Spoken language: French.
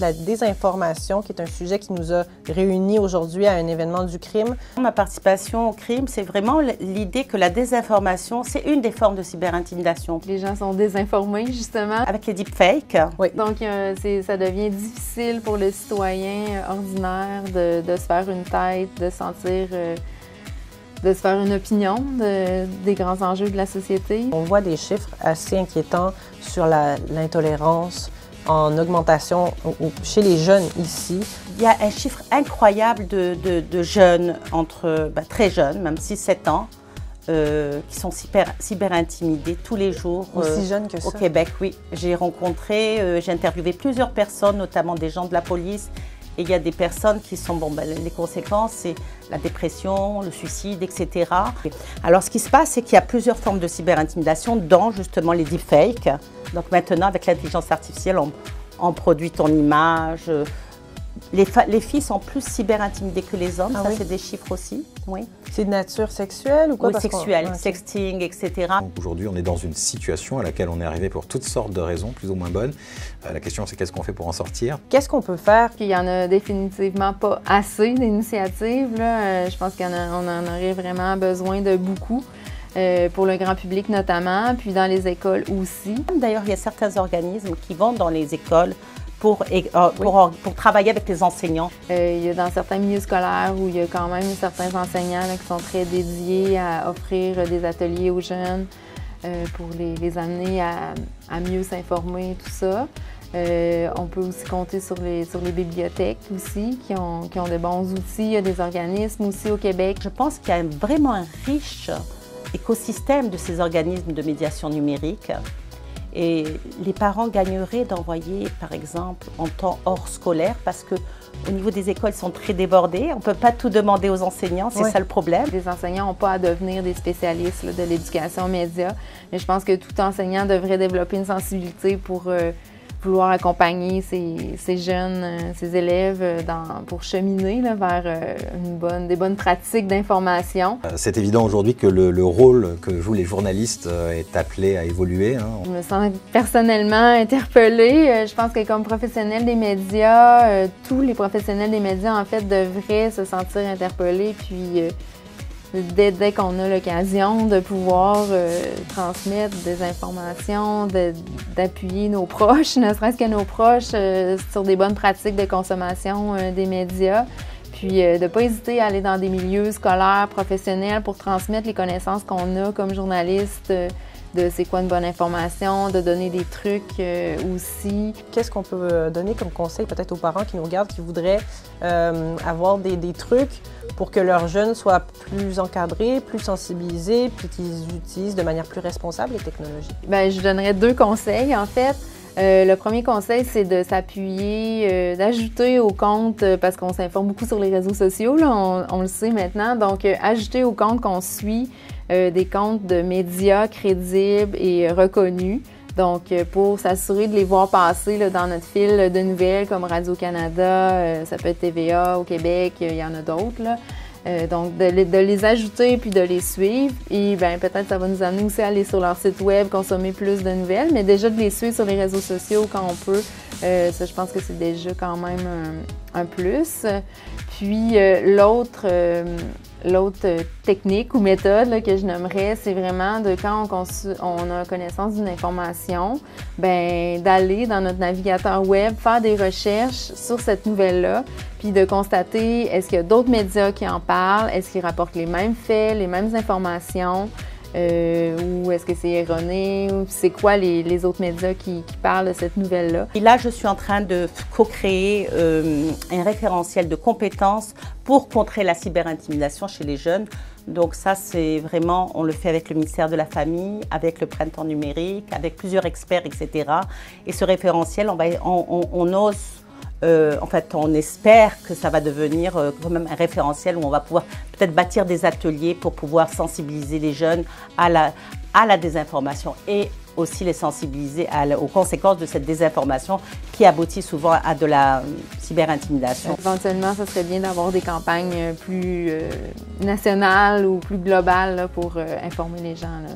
La désinformation, qui est un sujet qui nous a réunis aujourd'hui à un événement du crime. Ma participation au crime, c'est vraiment l'idée que la désinformation, c'est une des formes de cyberintimidation. Les gens sont désinformés, justement. Avec les deepfakes. Oui. Donc, ça devient difficile pour le citoyen ordinaire de se faire une tête, de sentir... de se faire une opinion des grands enjeux de la société. On voit des chiffres assez inquiétants sur l'intolérance en augmentation chez les jeunes ici. Il y a un chiffre incroyable de jeunes, très jeunes, même 6-7 ans, qui sont cyber intimidés tous les jours. Aussi jeunes que ça? Au Québec, oui. J'ai rencontré, j'ai interviewé plusieurs personnes, notamment des gens de la police. Et il y a des personnes qui sont, les conséquences, c'est la dépression, le suicide, etc. Alors, ce qui se passe, c'est qu'il y a plusieurs formes de cyberintimidation, dont justement les deepfakes. Donc maintenant, avec l'intelligence artificielle, on produit ton image. Les filles sont plus cyberintimidées que les hommes, ça oui? C'est des chiffres aussi. Oui. C'est de nature sexuelle ou quoi? Oui, sexuelle, sexting, etc. Aujourd'hui, on est dans une situation à laquelle on est arrivé pour toutes sortes de raisons, plus ou moins bonnes. La question, c'est qu'est-ce qu'on fait pour en sortir? Qu'est-ce qu'on peut faire? Il n'y en a définitivement pas assez d'initiatives. Je pense qu'on en aurait vraiment besoin de beaucoup. Pour le grand public notamment, puis dans les écoles aussi. D'ailleurs, il y a certains organismes qui vont dans les écoles pour travailler avec les enseignants. Il y a dans certains milieux scolaires où il y a quand même certains enseignants qui sont très dédiés à offrir des ateliers aux jeunes pour les amener à mieux s'informer, tout ça. On peut aussi compter sur les bibliothèques aussi, qui ont de bons outils. Il y a des organismes aussi au Québec. Je pense qu'il y a vraiment un riche écosystème de ces organismes de médiation numérique. Et les parents gagneraient d'envoyer, par exemple, en temps hors scolaire, parce qu'au niveau des écoles, ils sont très débordés. On ne peut pas tout demander aux enseignants, c'est ça le problème. Les enseignants n'ont pas à devenir des spécialistes de l'éducation média, mais je pense que tout enseignant devrait développer une sensibilité pour vouloir accompagner ces jeunes, ces élèves pour cheminer vers des bonnes pratiques d'information. C'est évident aujourd'hui que le rôle que jouent les journalistes est appelé à évoluer. Je me sens personnellement interpellée. Je pense que comme professionnel des médias, tous les professionnels des médias en fait devraient se sentir interpellés puis dès qu'on a l'occasion de pouvoir transmettre des informations, d'appuyer nos proches, ne serait-ce que nos proches, sur des bonnes pratiques de consommation des médias. Puis de ne pas hésiter à aller dans des milieux scolaires, professionnels pour transmettre les connaissances qu'on a comme journaliste, de c'est quoi une bonne information, de donner des trucs aussi. Qu'est-ce qu'on peut donner comme conseil peut-être aux parents qui nous regardent, qui voudraient avoir des trucs pour que leurs jeunes soient plus encadrés, plus sensibilisés, puis qu'ils utilisent de manière plus responsable les technologies? Bien, je donnerais 2 conseils en fait. Le premier conseil, c'est de s'appuyer, d'ajouter au compte, parce qu'on s'informe beaucoup sur les réseaux sociaux, là, on le sait maintenant, donc ajouter au compte qu'on suit des comptes de médias crédibles et reconnus. Donc, pour s'assurer de les voir passer là, dans notre fil de nouvelles comme Radio-Canada, ça peut être TVA au Québec, il y en a d'autres. Donc, de les ajouter puis de les suivre. Et bien, peut-être ça va nous amener aussi à aller sur leur site web, consommer plus de nouvelles, mais déjà de les suivre sur les réseaux sociaux quand on peut, ça, je pense que c'est déjà quand même un plus. Puis, l'autre technique ou méthode là, que je nommerais, c'est vraiment de quand on a connaissance d'une information, bien d'aller dans notre navigateur web, faire des recherches sur cette nouvelle-là, puis de constater est-ce qu'il y a d'autres médias qui en parlent, est-ce qu'ils rapportent les mêmes faits, les mêmes informations, ou est-ce que c'est erroné, ou c'est quoi les autres médias qui parlent de cette nouvelle-là. Et là, je suis en train de co-créer un référentiel de compétences pour contrer la cyberintimidation chez les jeunes. Donc ça, c'est vraiment, on le fait avec le ministère de la Famille, avec le Printemps numérique, avec plusieurs experts, etc. Et ce référentiel, on espère que ça va devenir quand même un référentiel où on va pouvoir peut-être bâtir des ateliers pour pouvoir sensibiliser les jeunes à la désinformation et aussi les sensibiliser aux conséquences de cette désinformation qui aboutit souvent à de la cyberintimidation. Éventuellement, ça serait bien d'avoir des campagnes plus nationales ou plus globales là, pour informer les gens. Là.